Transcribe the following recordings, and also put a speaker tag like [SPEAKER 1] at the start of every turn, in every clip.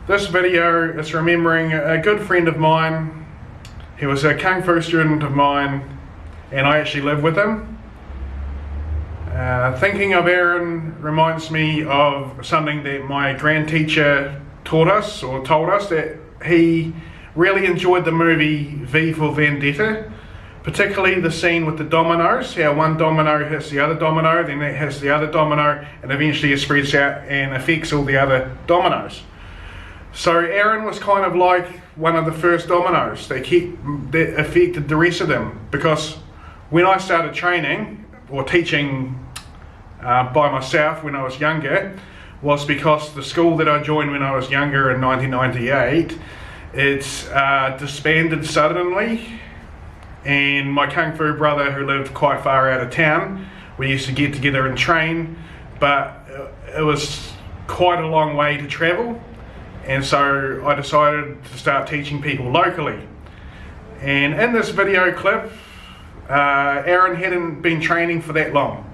[SPEAKER 1] This video is remembering a good friend of mine. He was a Kung Fu student of mine and I actually lived with him. Thinking of Aaron reminds me of something that my grand teacher taught us, or told us, that he really enjoyed the movie V for Vendetta, particularly the scene with the dominoes, how one domino hits the other domino, then it hits the other domino, and eventually it spreads out and affects all the other dominoes. So Aaron was kind of like one of the first dominoes that affected the rest of them, because when I started training or teaching by myself when I was younger, was because the school that I joined when I was younger in 1998, it's disbanded suddenly, and my Kung Fu brother, who lived quite far out of town, we used to get together and train, but it was quite a long way to travel, and so I decided to start teaching people locally. And in this video clip, Aaron hadn't been training for that long,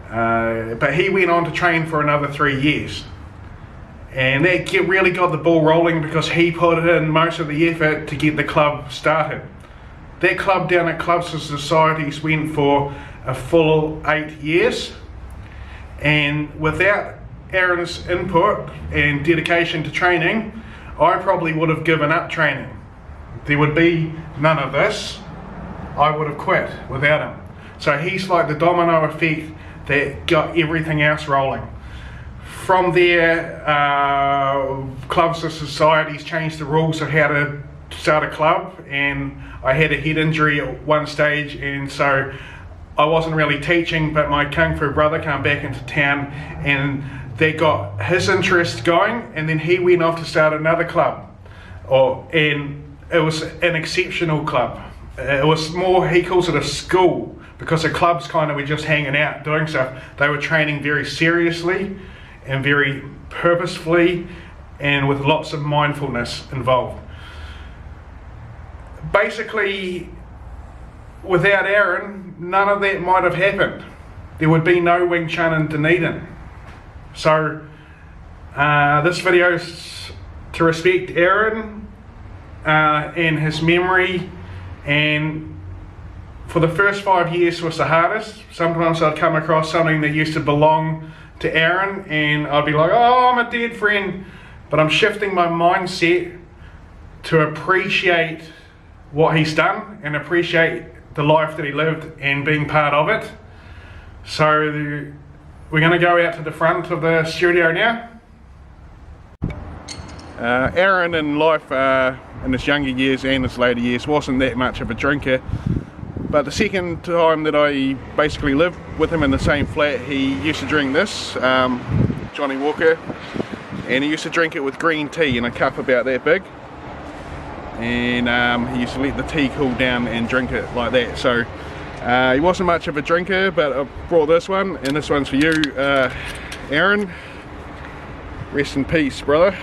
[SPEAKER 1] but he went on to train for another 3 years, and that really got the ball rolling because he put in most of the effort to get the club started. That club down at Clubs and Societies went for a full 8 years, and without Aaron's input and dedication to training, I probably would have given up training. There would be none of this. I would have quit without him. So he's like the domino effect that got everything else rolling. From there, Clubs and Societies changed the rules of how to start a club, and I had a head injury at one stage, and so I wasn't really teaching, but my Kung Fu brother came back into town and they got his interest going, and then he went off to start another club. And it was an exceptional club. It was more, he calls it a school, because the clubs kind of were just hanging out doing stuff. They were training very seriously and very purposefully and with lots of mindfulness involved. Basically, without Aaron, none of that might have happened. There would be no Wing Chun in Dunedin. So this video is to respect Aaron and his memory, and for the first 5 years was the hardest. Sometimes I'd come across something that used to belong to Aaron and I'd be like, oh, I'm a dead friend, but I'm shifting my mindset to appreciate what he's done and appreciate the life that he lived and being part of it. So we're going to go out to the front of the studio now. Aaron in life, in his younger years and his later years, wasn't that much of a drinker, but the second time that I basically lived with him in the same flat, he used to drink this, Johnny Walker, and he used to drink it with green tea in a cup about that big, and he used to let the tea cool down and drink it like that. So he wasn't much of a drinker, but I brought this one, and this one's for you, Aaron. Rest in peace, brother.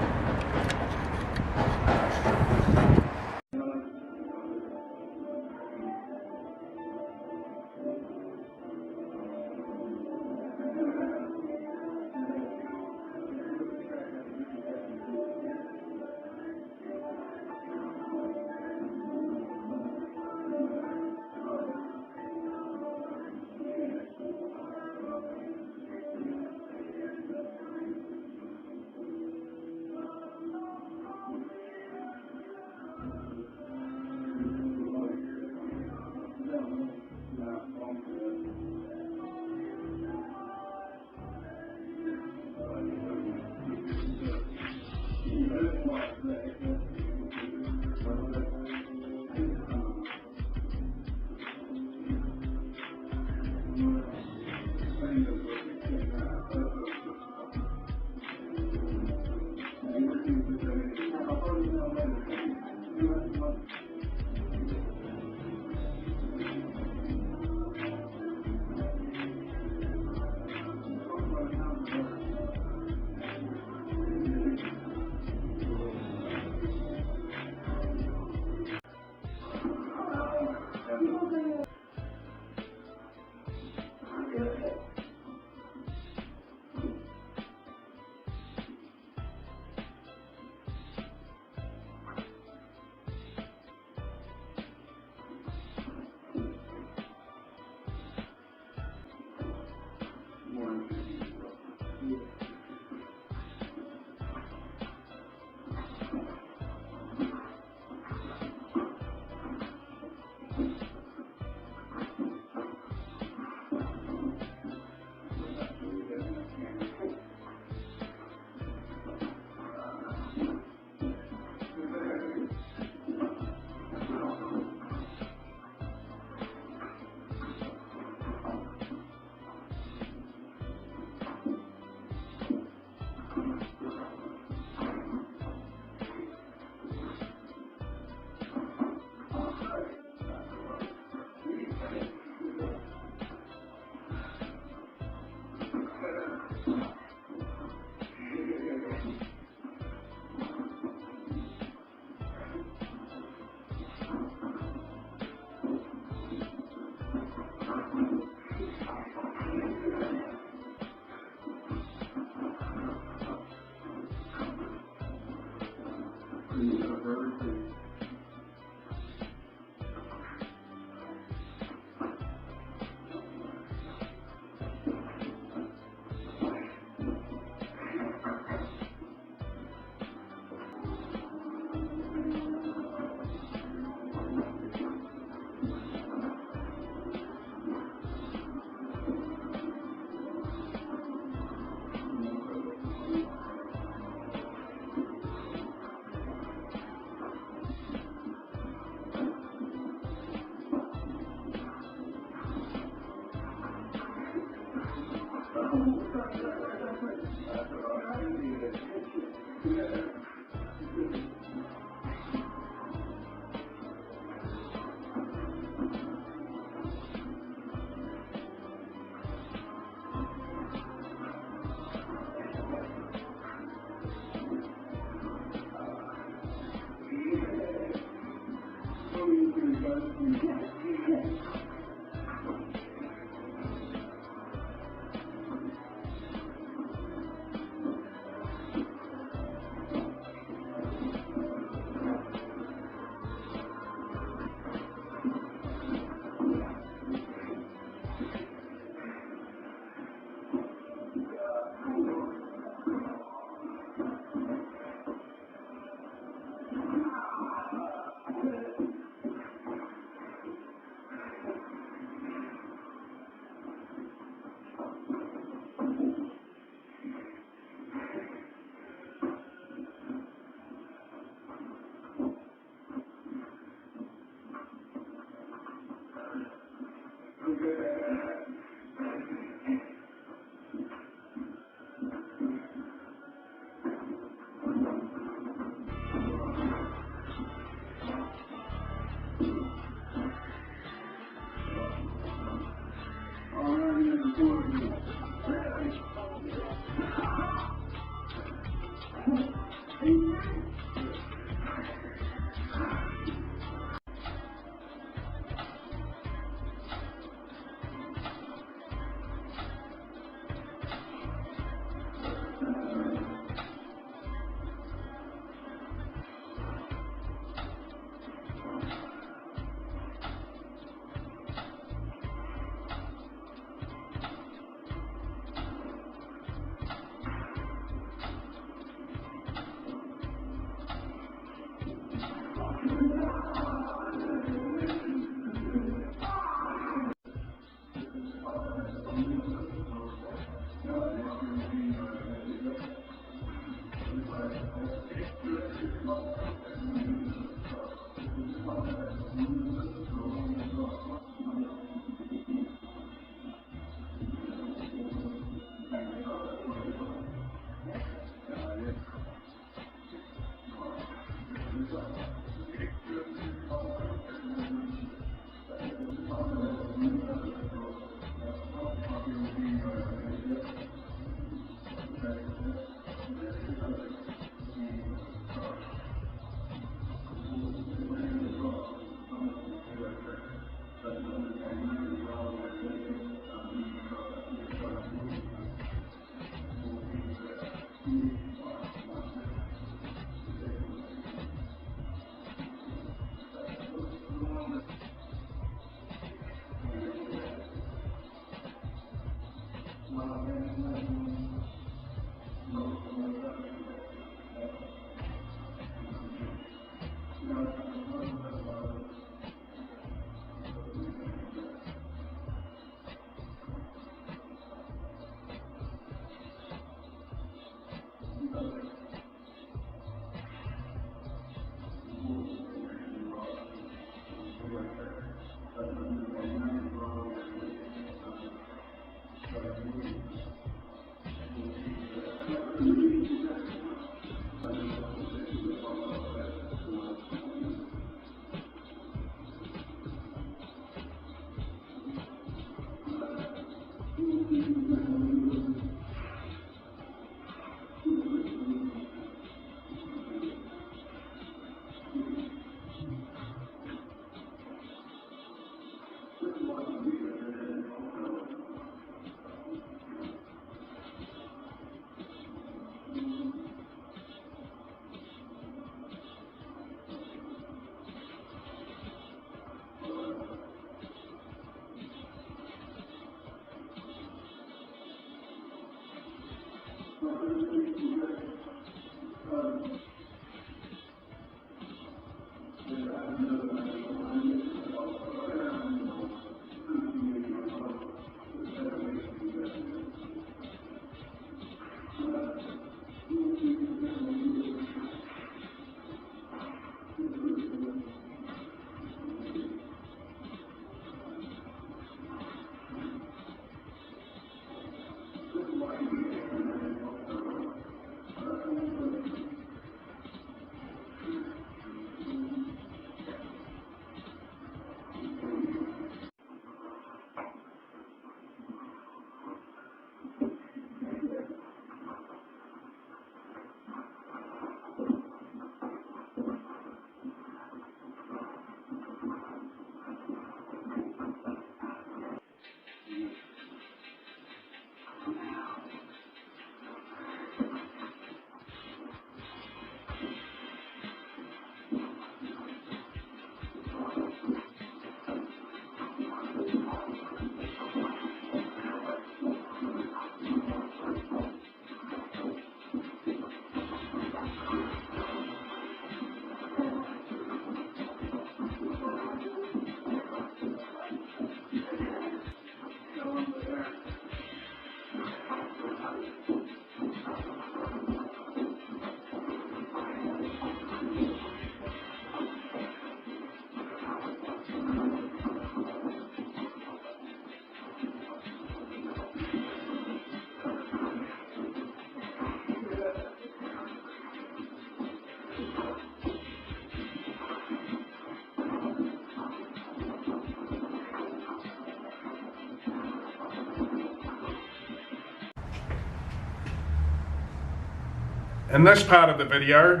[SPEAKER 1] In this part of the video,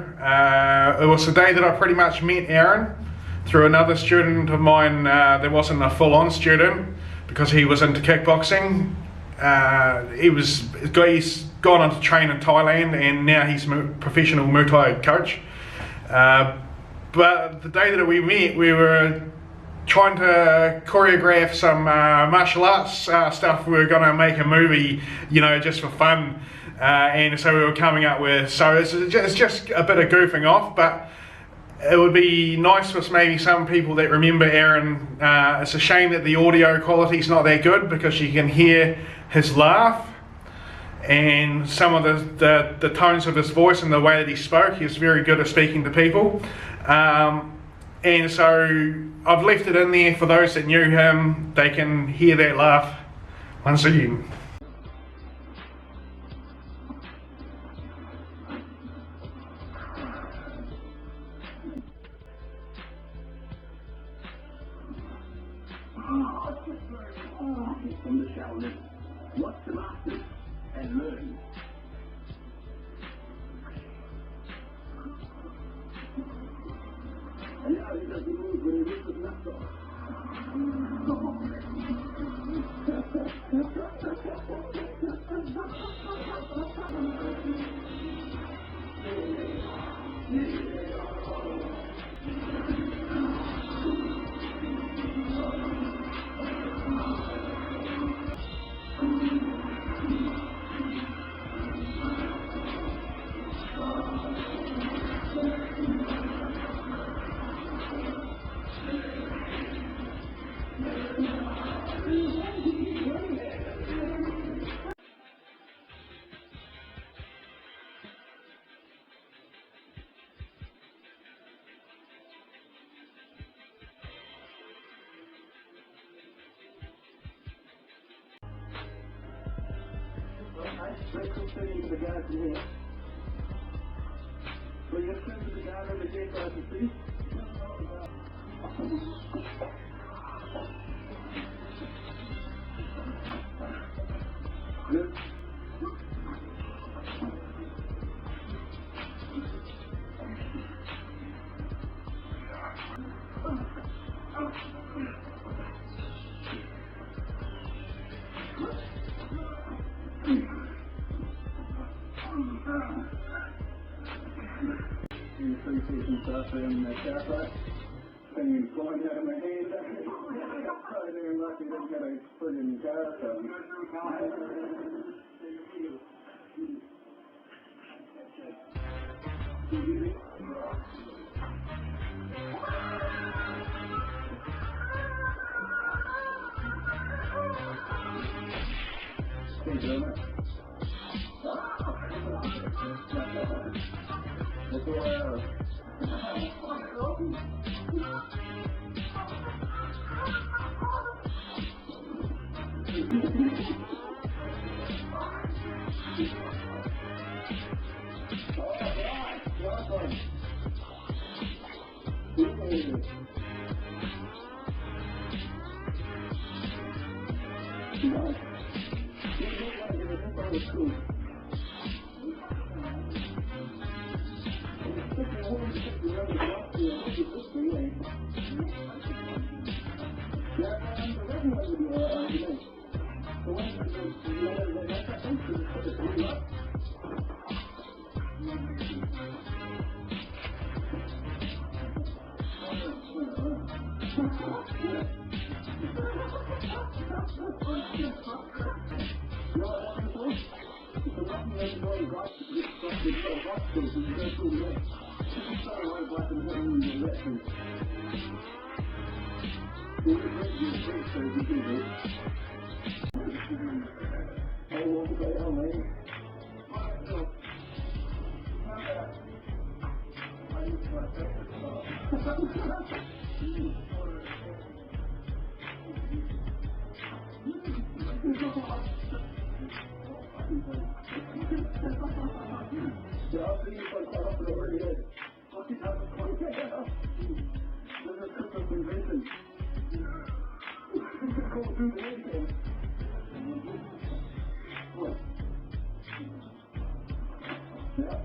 [SPEAKER 1] it was the day that I pretty much met Aaron through another student of mine. There wasn't a full-on student because he was into kickboxing. He's gone on to train in Thailand, and now he's a professional Muay Thai coach. But the day that we met, we were trying to choreograph some martial arts stuff. We were going to make a movie, you know, just for fun. And so we were coming up with, so it's just a bit of goofing off, but it would be nice for maybe some people that remember Aaron. It's a shame that the audio quality is not that good, because you can hear his laugh and some of the tones of his voice and the way that he spoke. He was very good at speaking to people. And so I've left it in there for those that knew him. They can hear that laugh once again.
[SPEAKER 2] From the Shaolin, watch the masters and learn. And now he doesn't move when he lifts his nuts off. Let's go straight into the guy from here. So you turn to the guy over the gate across the street. Good. You appreciate some stuff in the car park? Things going out of my hand. Probably very lucky that got a friggin' car, so. Thank you very much. That's all I have. Yeah.